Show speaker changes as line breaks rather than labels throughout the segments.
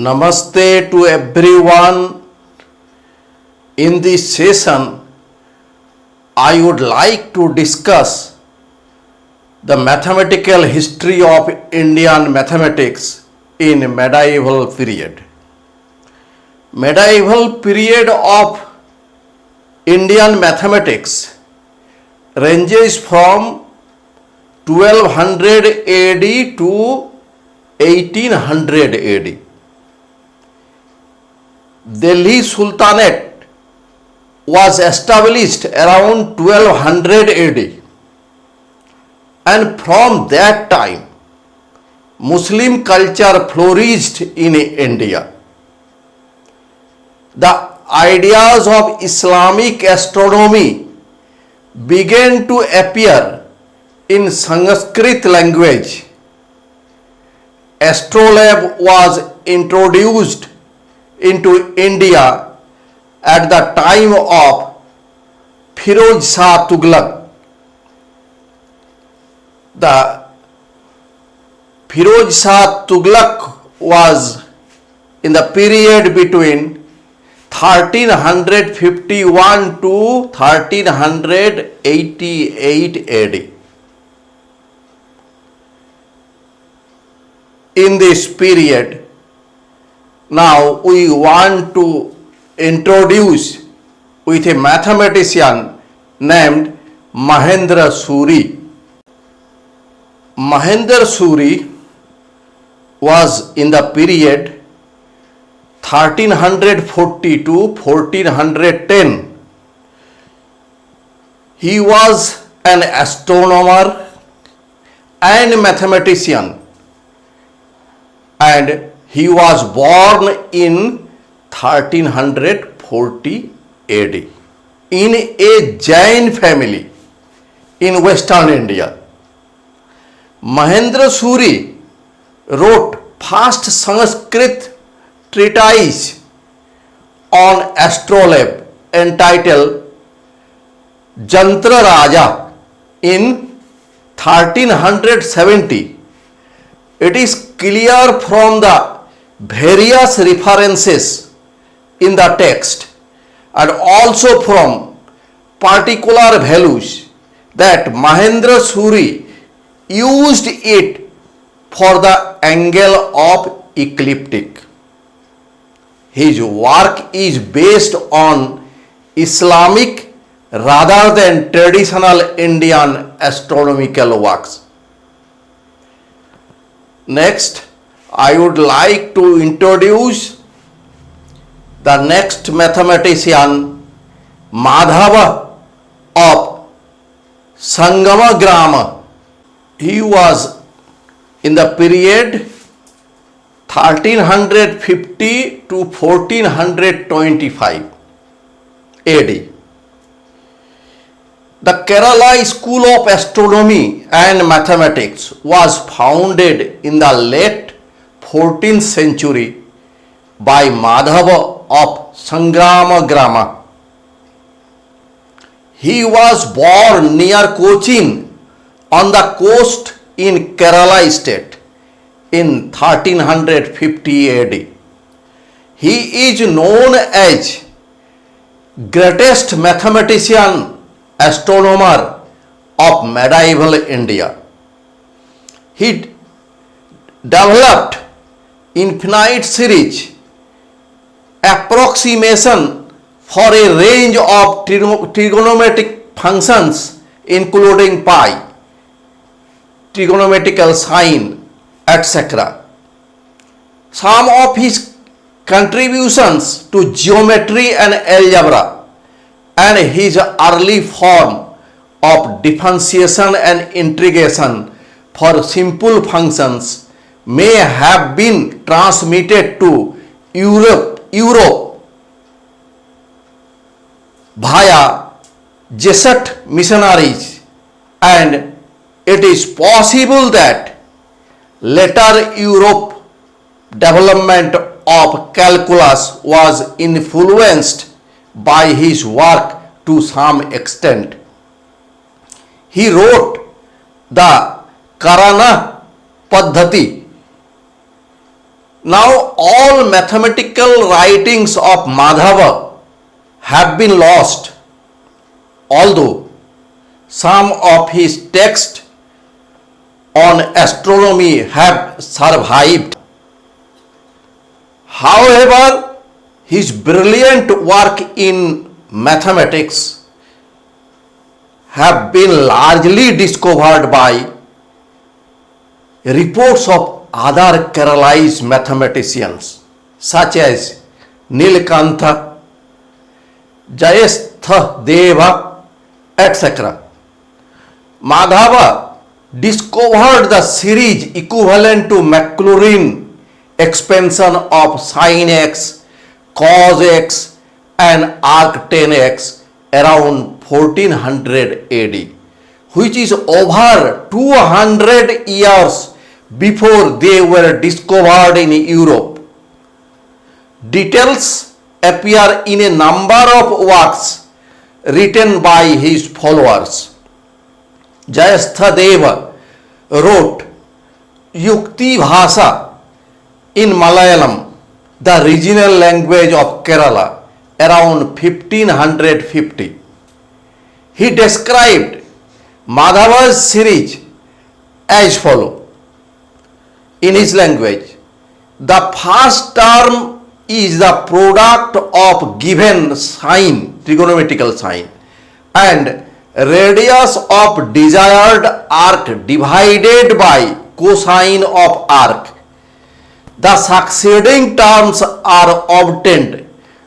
Namaste to everyone. In this session, I would like to discuss the mathematical history of Indian mathematics in medieval period. Medieval period of Indian mathematics ranges from 1200 AD to 1800 AD. Delhi Sultanate was established around 1200 AD, and from that time Muslim culture flourished in India. The ideas of Islamic astronomy began to appear in Sanskrit language. Astrolabe was introduced into India at the time of Firoz Shah Tughlaq. The Firoz Shah Tughlaq was in the period between 1351 to 1388 AD. In this period, now we want to introduce with a mathematician named Mahendra Suri. Mahendra Suri was in the period 1340 to 1410. He was an astronomer and mathematician, and he was born in 1340 AD in a Jain family in Western India. Mahendra Suri wrote first Sanskrit treatise on astrolabe entitled Jantra Raja in 1370. It is clear from the various references in the text and also from particular values that Mahendra Suri used it for the angle of ecliptic. His work is based on Islamic rather than traditional Indian astronomical works. Next, I would like to introduce the next mathematician, Madhava of Sangamagrama. He was in the period 1350 to 1425 AD. The Kerala School of Astronomy and Mathematics was founded in the late 14th century by Madhava of Sangramagrama. He was born near Cochin on the coast in Kerala state in 1350 AD. He is known as greatest mathematician astronomer of medieval India. He developed infinite series approximation for a range of trigonometric functions including pi, trigonometrical sine, etc. Some of his contributions to geometry and algebra and his early form of differentiation and integration for simple functions may have been transmitted to Europe via Jesuit missionaries, and it is possible that later Europe development of calculus was influenced by his work to some extent. He wrote the Karana Paddhati Now all mathematical writings of Madhava have been lost, although some of his texts on astronomy have survived. However, his brilliant work in mathematics have been largely discovered by reports of other Keralese mathematicians such as Nilkantha, Jayastha Deva, etc. Madhava discovered the series equivalent to Maclaurin expansion of sin x, cos x and arc 10x around 1400 AD, which is over 200 years before they were discovered in Europe. Details appear in a number of works written by his followers. Jayastha wrote Yukti Bhasa in Malayalam, the regional language of Kerala, around 1550. He described Madhava's series as follows in his language. The first term is the product of given sign, trigonometrical sign, and radius of desired arc divided by cosine of arc. The succeeding terms are obtained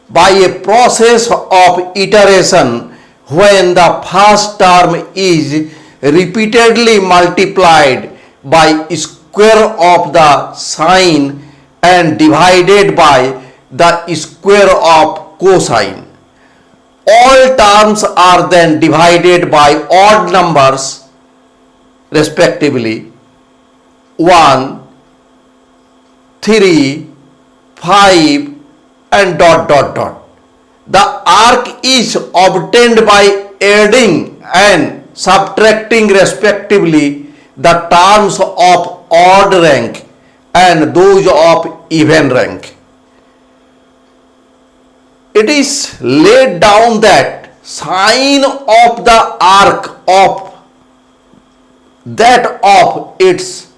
by a process of iteration when the first term is repeatedly multiplied by square of the sine and divided by the square of cosine. All terms are then divided by odd numbers respectively 1, 3, 5 and dot dot dot. The arc is obtained by adding and subtracting respectively the terms of odd rank and those of even rank. It is laid down that sine of the arc of that of its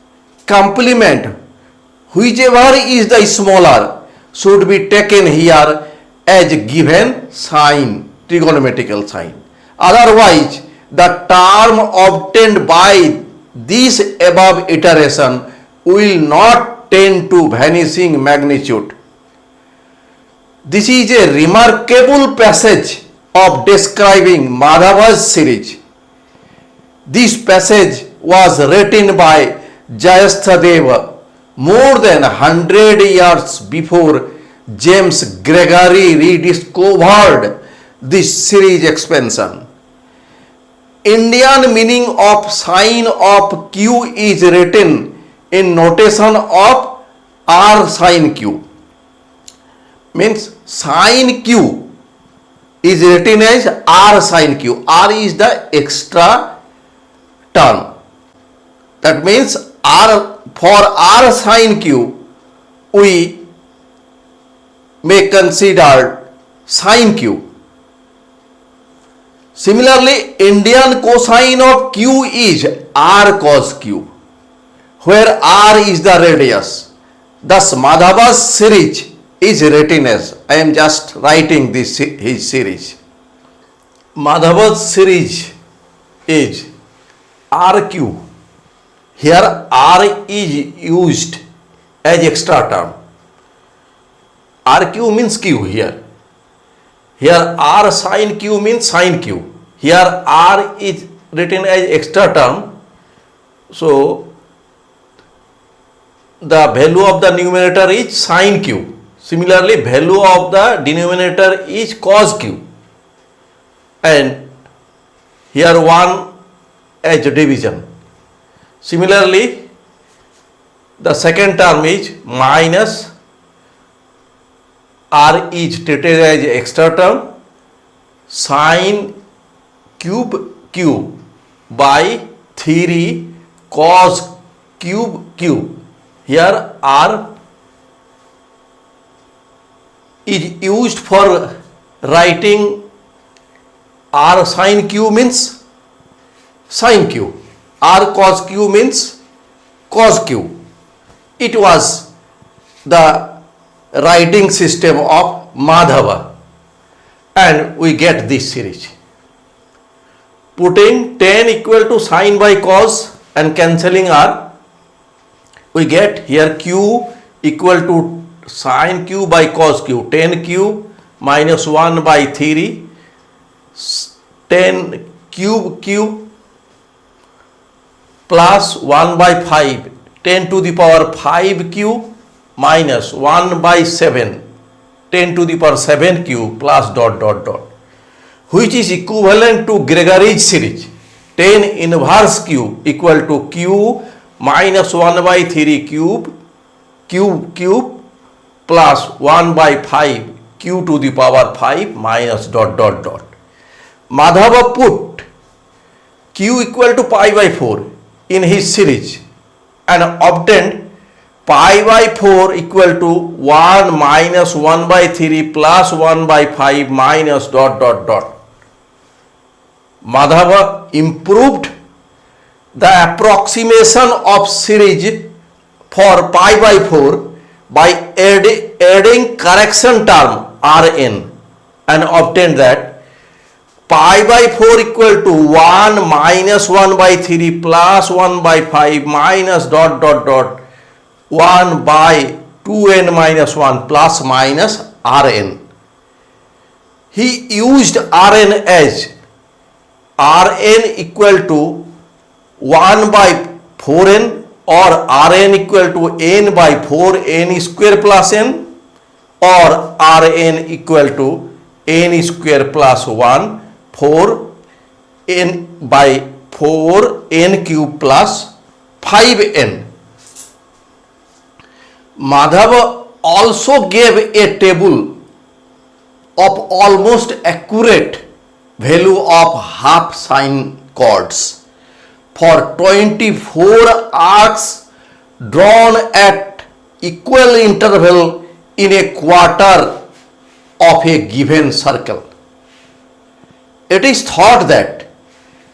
complement, whichever is the smaller, should be taken here as given sign, trigonometrical sign. Otherwise, the term obtained by this above iteration will not tend to vanishing magnitude. This is a remarkable passage of describing Madhava's series. This passage was written by Jayastha more than 100 years before James Gregory rediscovered this series expansion. Indian meaning of sine of q is written in notation of r sine q. Means sine q is written as r sine q. R is the extra term. That means for r sine q we may consider sine q. Similarly, Indian cosine of q is r cos q, where r is the radius. Thus, Madhava's series is written as, I am just writing this his series. Madhava's series is RQ. Here R is used as extra term. RQ means Q here. Here R sin Q means sin Q. Here R is written as extra term. So the value of the numerator is sin Q. Similarly, value of the denominator is cos Q. And here 1 as division. Similarly, the second term is minus R is treated as extra term sin cube Q by 3 cos cube Q. Here R is used for writing r sin q means sin q, r cos q means cos q. It was the writing system of Madhava, and we get this series. Putting tan equal to sin by cos and cancelling r, we get here q equal to sin q by cos q, tan q minus 1 by 3, tan cube q plus 1 by 5, 10 to the power 5 q minus 1 by 7, 10 to the power 7 q plus dot dot dot, which is equivalent to Gregory's series. Tan inverse q equal to q minus 1 by 3 cube plus 1 by 5 q to the power 5 minus dot dot dot. Madhava put q equal to pi by 4 in his series and obtained pi by 4 equal to 1 minus 1 by 3 plus 1 by 5 minus dot dot dot. Madhava improved the approximation of series for pi by 4 by adding correction term Rn and obtained that pi by 4 equal to 1 minus 1 by 3 plus 1 by 5 minus dot dot dot 1 by 2n minus 1 plus minus Rn. He used Rn as Rn equal to 1 by 4n or Rn equal to n by 4n square plus n or Rn equal to n square plus 1 4 n by 4 n cube plus 5n. Madhava also gave a table of almost accurate value of half sine chords for 24 arcs drawn at equal interval in a quarter of a given circle. It is thought that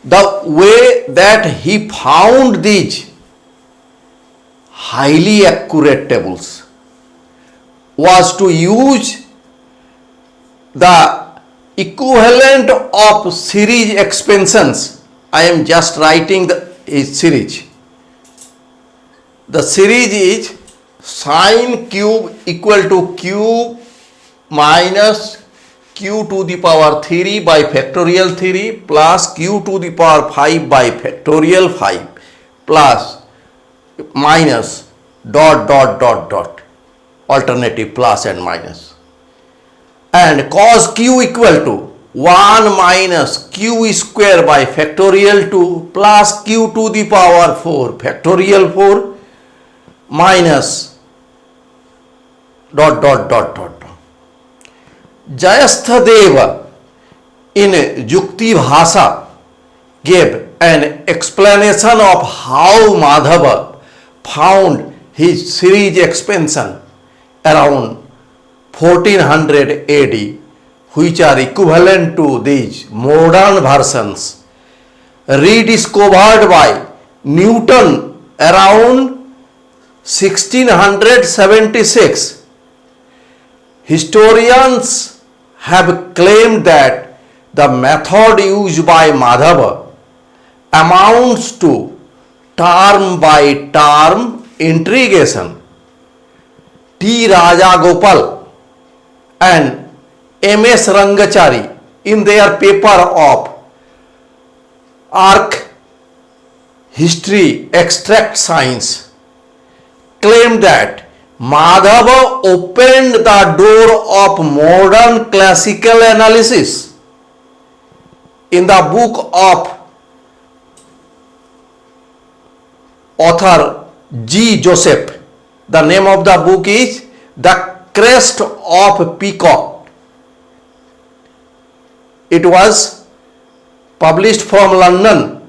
the way that he found these highly accurate tables was to use the equivalent of series expansions. I am just writing the series. The series is sin cube equal to cube minus q to the power 3 by factorial 3 plus q to the power 5 by factorial 5 plus minus dot dot dot dot, alternative plus and minus, and cos q equal to 1 minus q square by factorial 2 plus q to the power 4 factorial 4 minus dot dot dot dot. Jayasthadeva in Yukti Bhasha gave an explanation of how Madhava found his series expansion around 1400 AD, which are equivalent to these modern versions rediscovered by Newton around 1676. Historians have claimed that the method used by Madhava amounts to term by term integration. T. Rajagopal and M.S. Rangachari in their paper of Arc History Extract Science claimed that Madhava opened the door of modern classical analysis. In the book of author G. Joseph, the name of the book is The Crest of Peacock. It was published from London.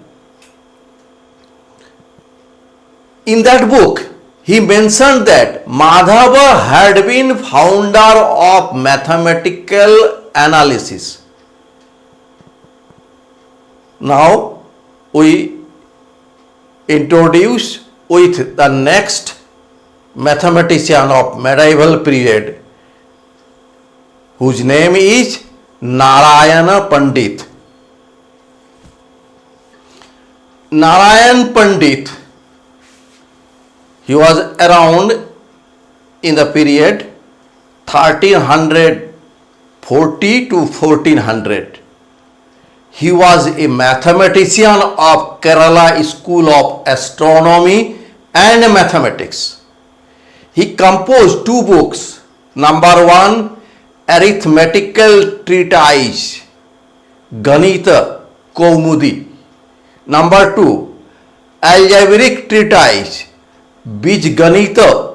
In that book, he mentioned that Madhava had been founder of mathematical analysis. Now we introduce with the next mathematician of medieval period, whose name is Narayana Pandit. Narayan Pandit, he was around in the period 1340 to 1400. He was a mathematician of Kerala School of Astronomy and Mathematics. He composed two books. Number one, Arithmetical Treatise, Ganita Kaumudi. Number two, Algebraic Treatise, Bijganita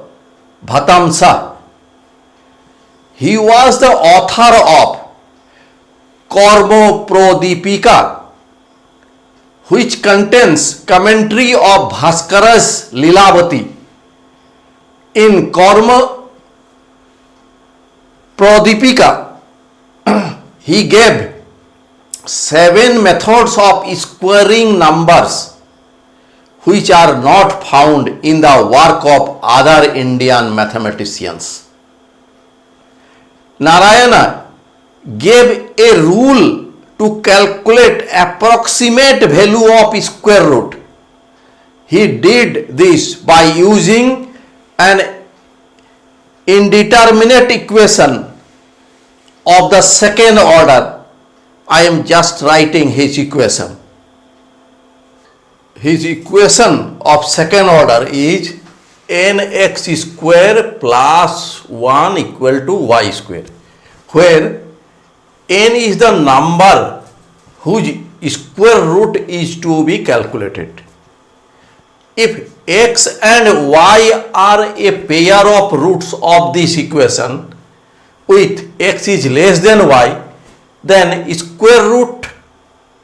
Bhatamsa. He was the author of Karma Pradipika, which contains commentary of Bhaskara's Lilavati. In Karma Pradipika, he gave 7 methods of squaring numbers which are not found in the work of other Indian mathematicians. Narayana gave a rule to calculate approximate value of square root. He did this by using an indeterminate equation of the second order. I am just writing his equation. His equation of second order is nx square plus 1 equal to y square, where n is the number whose square root is to be calculated. If x and y are a pair of roots of this equation with x is less than y, then square root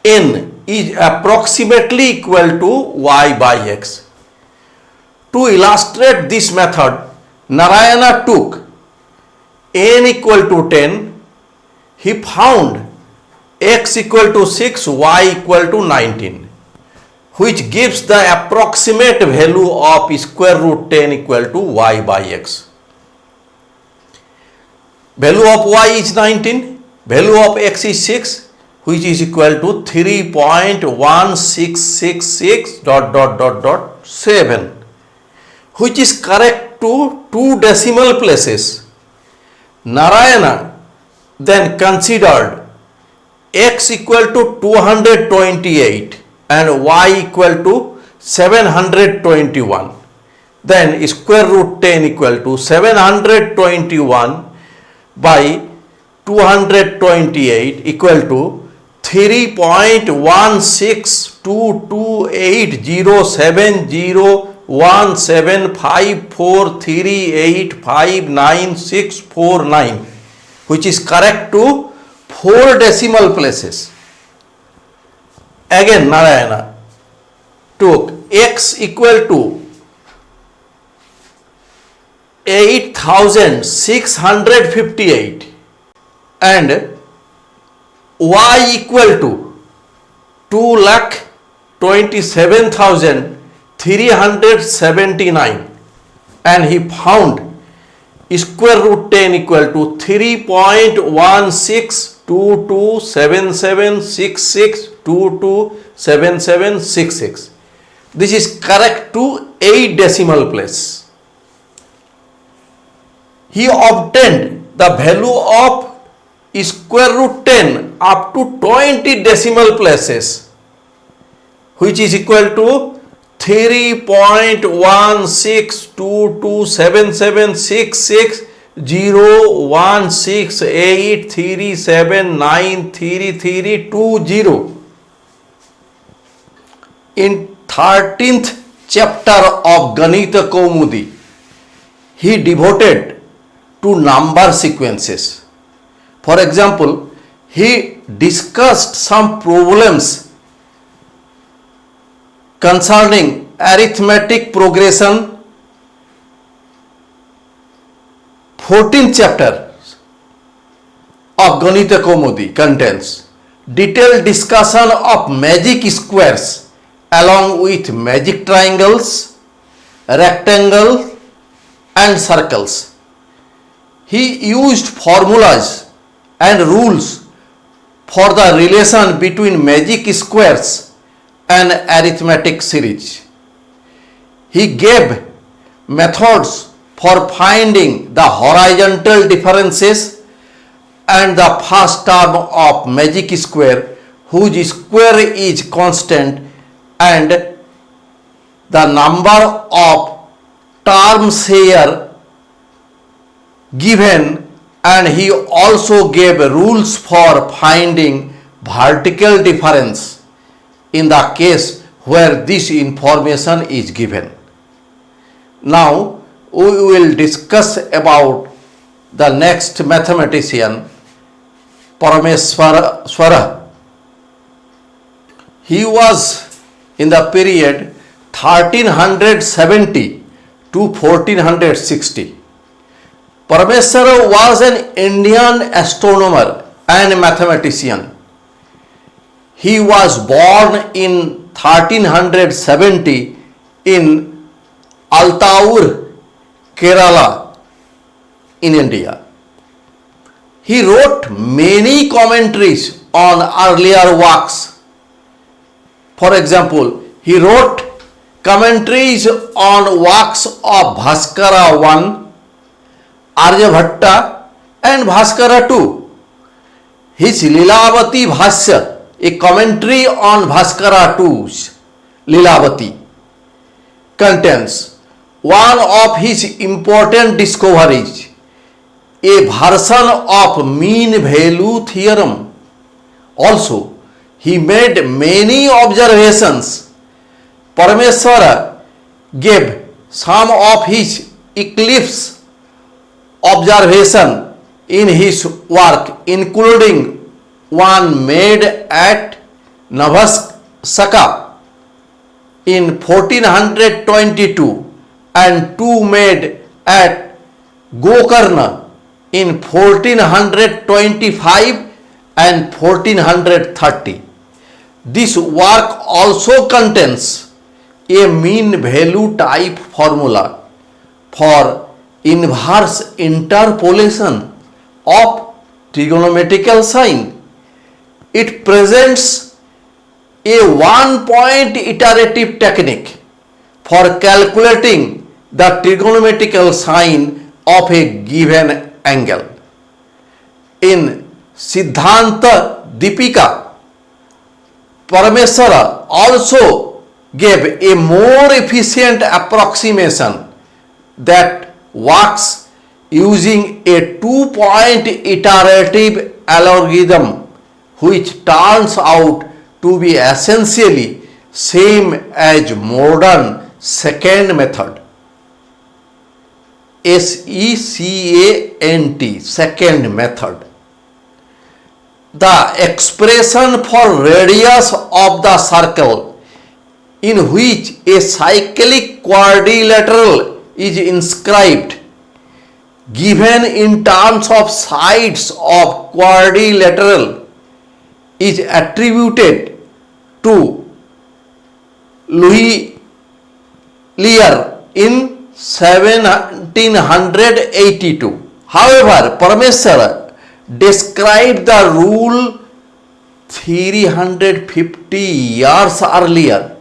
n is approximately equal to y by x. To illustrate this method, Narayana took n equal to 10. He found x equal to 6, y equal to 19, which gives the approximate value of square root 10 equal to y by x. Value of y is 19, value of x is 6, which is equal to 3.1666 ... 7, which is correct to 2 decimal places. Narayana then considered x equal to 228 and y equal to 721. Then square root 10 equal to 721 by 228 equal to 3.162280701754385969, which is correct to 4 decimal places. Again Narayana took x equal to 8658 and y equal to 2,27,379, and he found square root 10 equal to 3.16227766227766. This is correct to 8 decimal place. He obtained the value of square root 10 up to 20 decimal places, which is equal to 3.16227766016837933320. In 13th chapter of Ganita Kaumudi, he devoted to number sequences. For example, he discussed some problems concerning arithmetic progression, 14th chapter of Ganita Kaumudi contains detailed discussion of magic squares along with magic triangles, rectangles and circles. He used formulas and rules for the relation between magic squares and arithmetic series. He gave methods for finding the horizontal differences and the first term of magic square whose square is constant and the number of terms here given, and he also gave rules for finding vertical difference in the case where this information is given. Now we will discuss about the next mathematician, Parameswara. He was in the period 1370 to 1460. Parameswara was an Indian astronomer and mathematician. He was born in 1370 in Altaur, Kerala, in India. He wrote many commentaries on earlier works. For example, he wrote commentaries on works of Bhaskara I, Aryabhatta and Bhaskara II. His Lilavati Bhasya, a commentary on Bhaskara II's Lilavati, contains one of his important discoveries, a version of mean value theorem. Also, he made many observations. Parameswara gave some of his eclipse observation in his work, including one made at Navasaka in 1422 and two made at Gokarna in 1425 and 1430. This work also contains a mean value type formula for inverse interpolation of trigonometrical sign. It presents a one-point iterative technique for calculating the trigonometrical sign of a given angle. In Siddhanta Deepika, Parameswara also gave a more efficient approximation that works using a two-point iterative algorithm which turns out to be essentially same as modern second method. SECANT, second method. The expression for radius of the circle in which a cyclic quadrilateral is inscribed, given in terms of sides of quadrilateral, is attributed to Louis Lear in 1782. However, Parameswara described the rule 350 years earlier.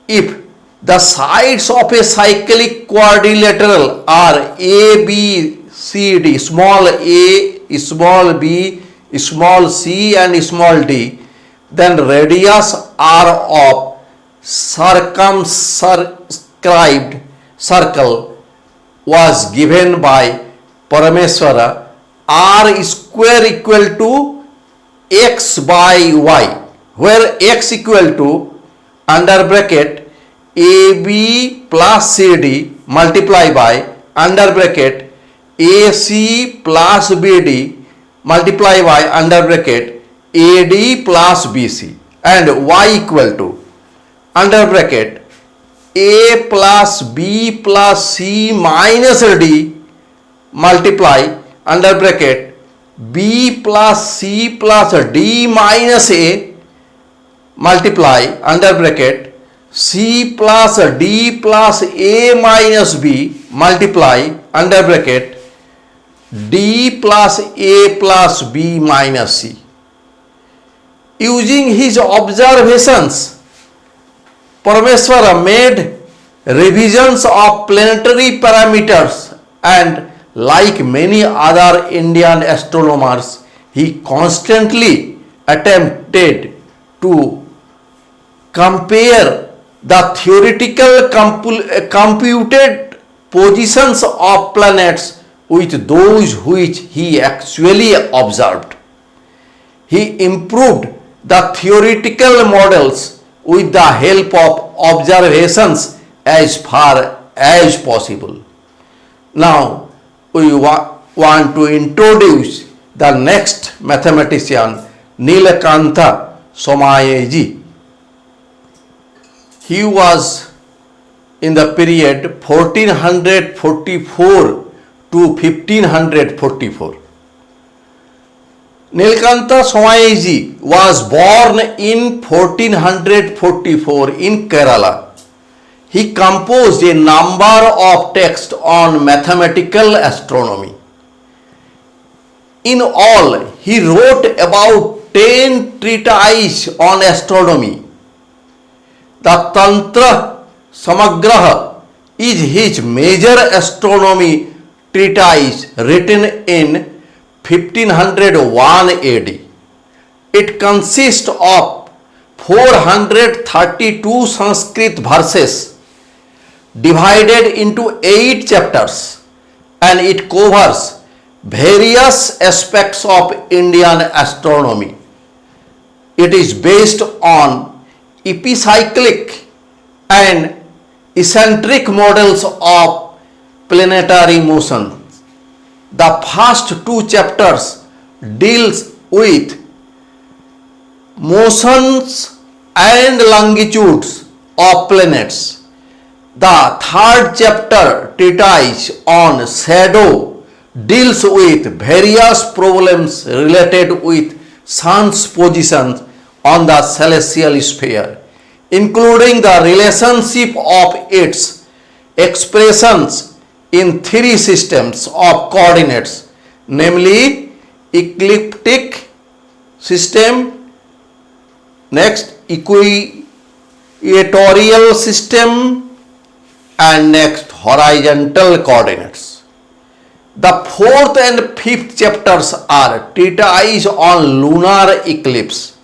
If the sides of a cyclic quadrilateral are A, B, C, D, small a, small b, small c and small d, then radius r of circumscribed circle was given by Parameswara r square equal to x by y, where x equal to under bracket ab plus cd multiply by under bracket ac plus bd multiply by under bracket AD plus BC, and y equal to under bracket A plus B plus C minus D multiply under bracket b plus c plus d minus a multiply under bracket c plus d plus a minus b multiply under bracket d plus a plus b minus c. Using his observations, Parameswara made revisions of planetary parameters, and like many other Indian astronomers, he constantly attempted to compare the theoretical computed positions of planets with those which he actually observed. He improved the theoretical models with the help of observations as far as possible. Now we want to introduce the next mathematician, Nilakantha Somayaji. He was in the period 1444 to 1544. Nilakantha Somayaji was born in 1444 in Kerala. He composed a number of texts on mathematical astronomy. In all, he wrote about 10 treatises on astronomy. The Tantra Samagraha is his major astronomy treatise written in 1501 AD. It consists of 432 Sanskrit verses divided into 8 chapters, and it covers various aspects of Indian astronomy. It is based on epicyclic and eccentric models of planetary motion. The first 2 chapters deals with motions and longitudes of planets. The third chapter, treatise on shadow, deals with various problems related with sun's position on the celestial sphere, including the relationship of its expressions in 3 systems of coordinates, namely ecliptic system, next equatorial system, and next horizontal coordinates. The 4th and 5th chapters are treatises on lunar eclipse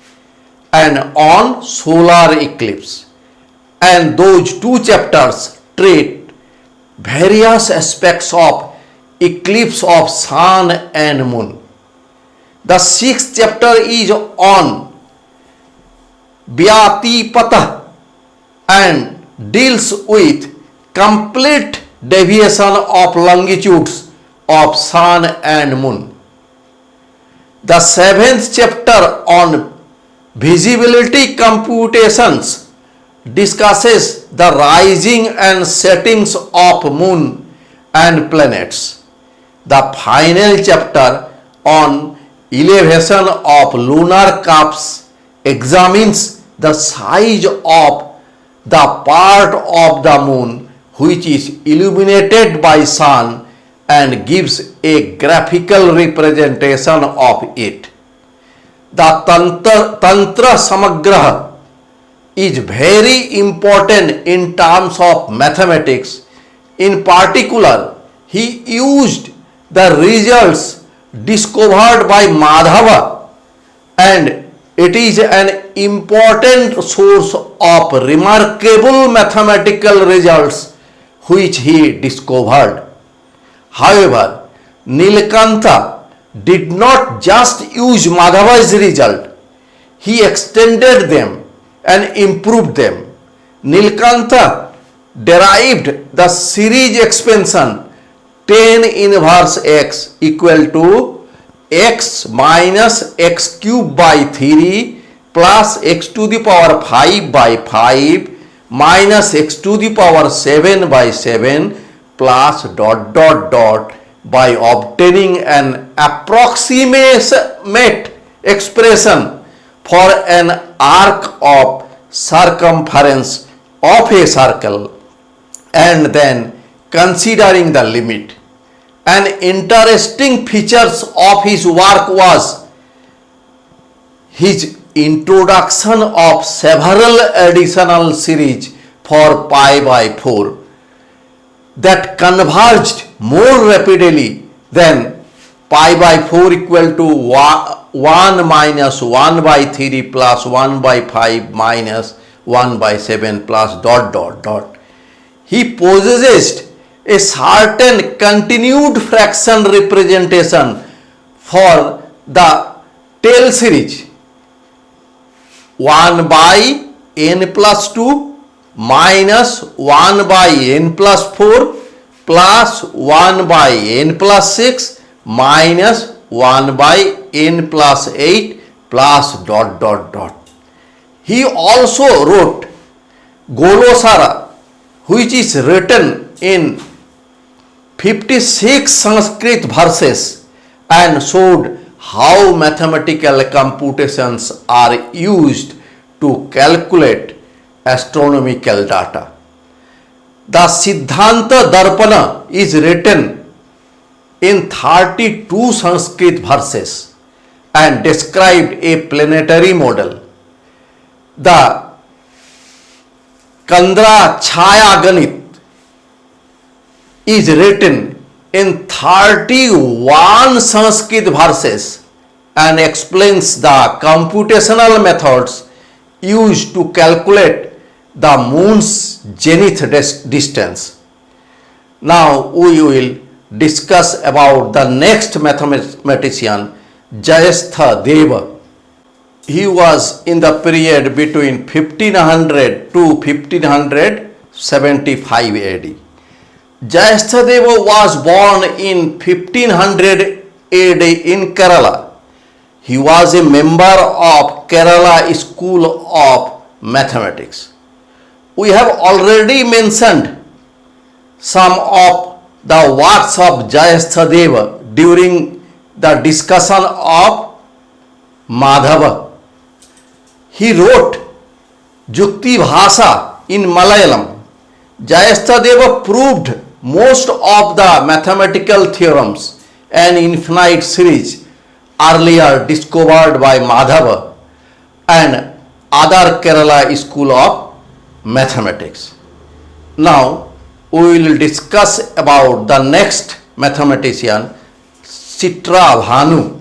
and on solar eclipse, and those 2 chapters treat various aspects of eclipse of sun and moon. The 6th chapter is on Vyatipata and deals with complete deviation of longitudes of sun and moon. The 7th chapter on visibility computations discusses the rising and settings of moon and planets. The final chapter on elevation of lunar curves examines the size of the part of the moon which is illuminated by sun and gives a graphical representation of it. The Tantra Samagraha is very important in terms of mathematics. In particular, he used the results discovered by Madhava, and it is an important source of remarkable mathematical results which he discovered. However, Nilakantha did not just use Madhava's result, he extended them and improved them. Nilakantha derived the series expansion tan inverse x equal to x minus x cube by 3 plus x to the power 5 by 5 minus x to the power 7 by 7 plus dot dot dot by obtaining an approximate expression for an arc of circumference of a circle and then considering the limit. An interesting features of his work was his introduction of several additional series for pi by 4 that converged more rapidly than pi by 4 equal to 1 minus 1 by 3 plus 1 by 5 minus 1 by 7 plus dot dot dot. He possessed a certain continued fraction representation for the tail series 1 by n plus 2 minus 1 by n plus 4 plus 1 by n plus 6 minus 1 by n plus 8 plus dot dot dot. He also wrote Golosara, which is written in 56 Sanskrit verses and showed how mathematical computations are used to calculate astronomical data. The Siddhanta Darpana is written in 32 Sanskrit verses and described a planetary model. The Kandra Chaya Ganit is written in 31 Sanskrit verses and explains the computational methods used to calculate the moon's zenith distance. Now we will discuss about the next mathematician, Jayastha Deva. He was in the period between 1500 to 1575 AD. Jayastha Deva was born in 1500 AD in Kerala. He was a member of Kerala School of Mathematics. We have already mentioned some of the works of Jayastha Deva during the discussion of Madhava. He wrote Jukti Bhasa in Malayalam. Jayastha Deva proved most of the mathematical theorems and infinite series earlier discovered by Madhava and other Kerala School of Mathematics. Now we will discuss about the next mathematician, Chitra Bhanu.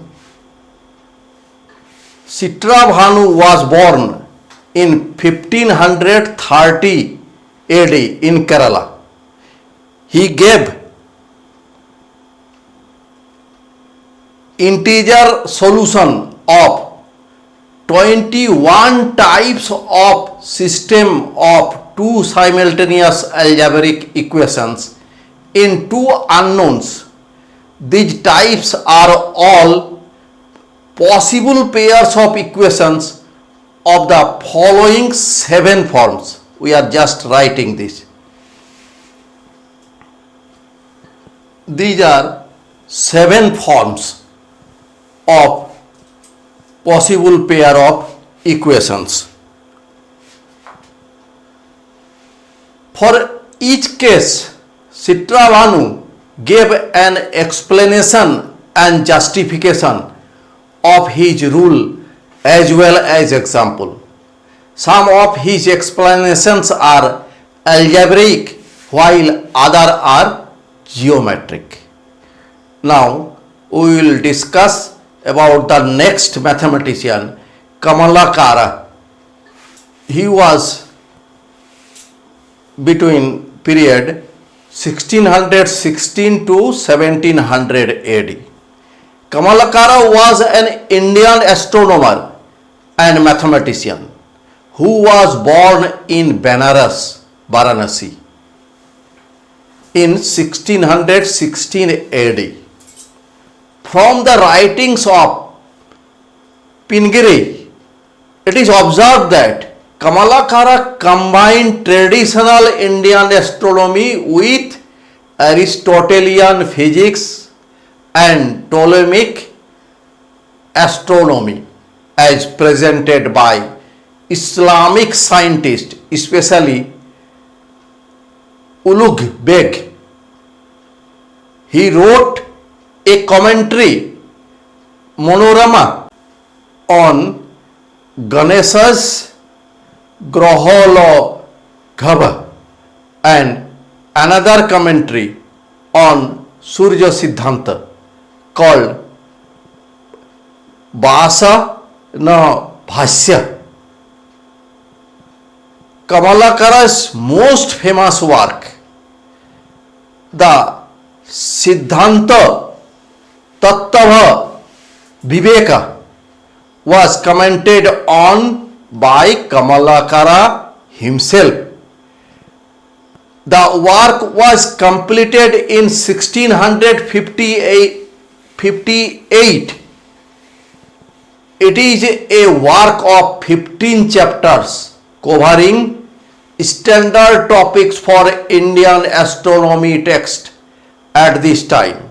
Chitra Bhanu was born in 1530 AD in Kerala. He gave integer solution of 21 types of system of two simultaneous algebraic equations in two unknowns. These types are all possible pairs of equations of the following 7 forms. We are just writing this. These are 7 forms of possible pair of equations. For each case, Chitra Bhanu gave an explanation and justification of his rule as well as example. Some of his explanations are algebraic while other are geometric. Now we will discuss about the next mathematician, Kamalakara. He was between period 1616 to 1700 AD. Kamalakara was an Indian astronomer and mathematician who was born in Benares, Varanasi in 1616 AD. From the writings of Pingiri, it is observed that Kamalakara combined traditional Indian astronomy with Aristotelian physics and Ptolemaic astronomy as presented by Islamic scientists, especially Ulugh Beg. He wrote a commentary, Monorama, on Ganesha's Graholabha and another commentary on Surya Siddhanta called Bhasa na Bhasya. Kamalakara's most famous work, the Siddhanta Tattva Viveka, was commented on by Kamalakara himself. The work was completed in 1658. It is a work of 15 chapters covering standard topics for Indian astronomy text at this time.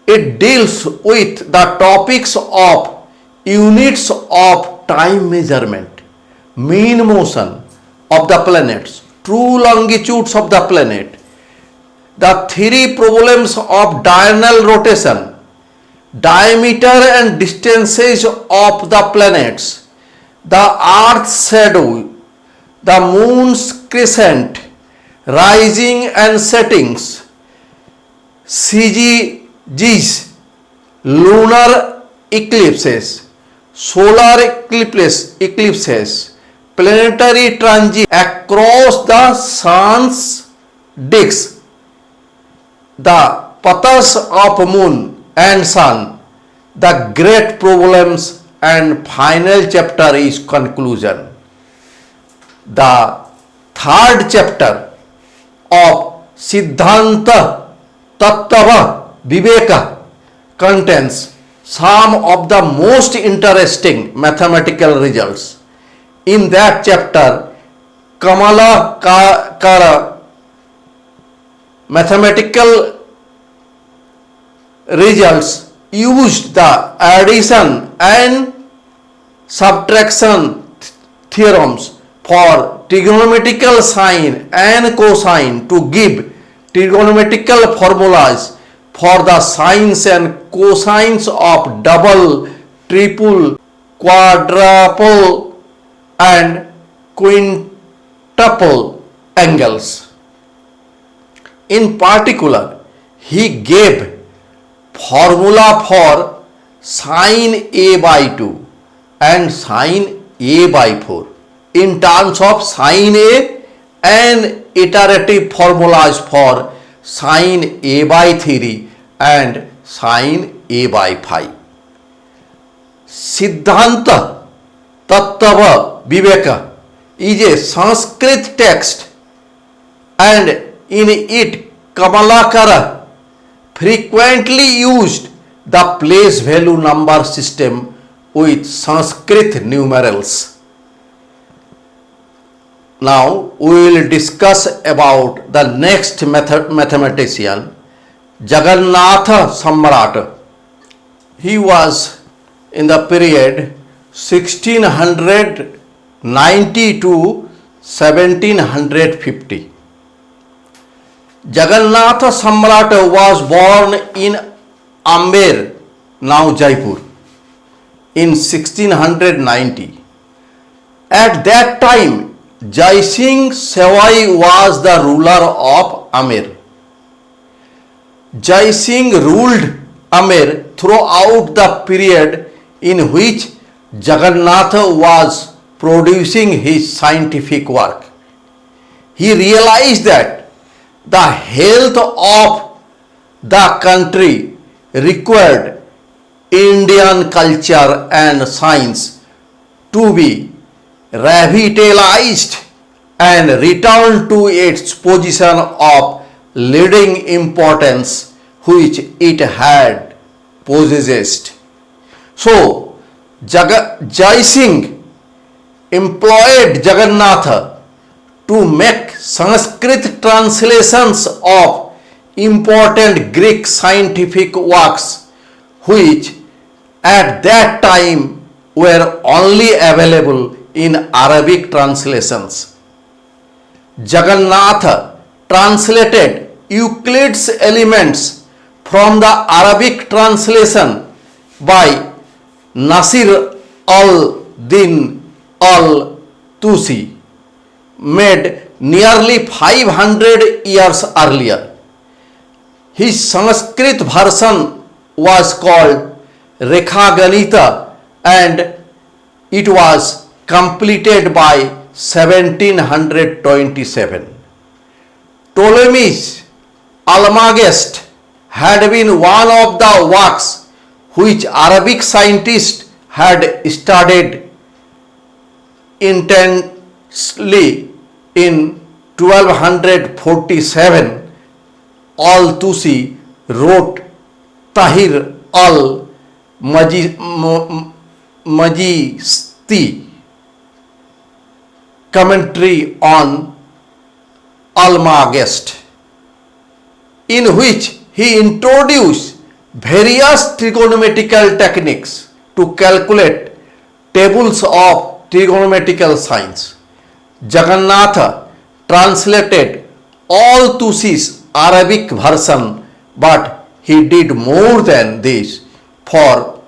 It deals with the topics of units of time measurement, mean motion of the planets, true longitudes of the planet, the three problems of diurnal rotation, diameter and distances of the planets, the Earth's shadow, the moon's crescent, rising and settings, CGGs, lunar eclipses, solar eclipses, planetary transit across the sun's disk, the paths of moon and sun, the great problems, and final chapter is conclusion. The third chapter of Siddhanta Tattva Viveka contains some of the most interesting mathematical results. In that chapter, Kamalakara mathematical results used the addition and subtraction theorems for trigonometrical sine and cosine to give trigonometrical formulas for the sines and cosines of double, triple, quadruple and quintuple angles. In particular, he gave formula for sine A by 2 and sine A by 4 in terms of sine A and iterative formulas for sine A by 3 and sine A by 5. Siddhanta Tattva Viveka is a Sanskrit text, and in it Kamalakara frequently used the place value number system with Sanskrit numerals. Now we will discuss about the next mathematician, Jagannatha Samrat. He was in the period 1690 to 1750. Jagannatha Samrat was born in Amber, now Jaipur, in 1690. At that time, Jai Singh Sawai was the ruler of Amer. Jai Singh ruled Amer throughout the period in which Jagannatha was producing his scientific work. He realized that the health of the country required Indian culture and science to be revitalized and returned to its position of leading importance which it had possessed. So, Jai Singh employed Jagannatha to make Sanskrit translations of important Greek scientific works which at that time were only available in Arabic translations. Jagannatha translated Euclid's Elements from the Arabic translation by Nasir al-Din al-Tusi, made nearly 500 years earlier. His Sanskrit version was called Rekha Ganita and it was completed by 1727. Ptolemy's Almagest had been one of the works which Arabic scientists had studied intensely in 1247. Al-Tusi wrote Tahir al-Majisti commentary on Almagest, in which he introduced various trigonometrical techniques to calculate tables of trigonometrical signs. Jagannatha translated Al-Tusi's Arabic version, but he did more than this, for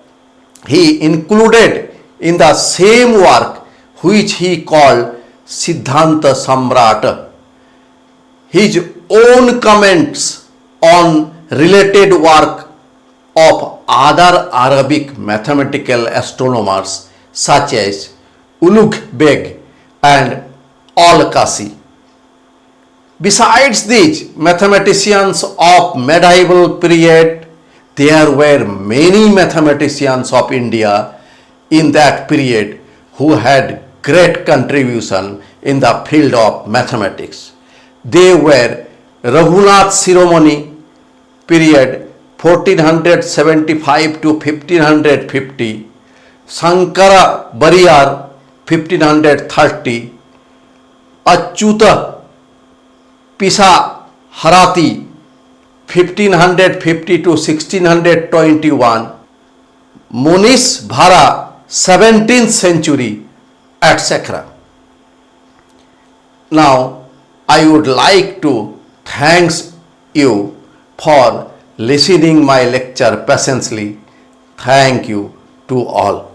he included in the same work, which he called Siddhanta Samrata, his own comments on related work of other Arabic mathematical astronomers such as Ulugh Beg and Al-Kasi. Besides these mathematicians of medieval period, there were many mathematicians of India in that period who had great contribution in the field of mathematics. They were Raghunath Shiromani, period 1475 to 1550, Sankara Bariyar 1530, Achyuta Pisa Harati 1550 to 1621, Monish Bhara 17th century, etc. Now I would like to thank you for listening my lecture patiently. Thank you to all.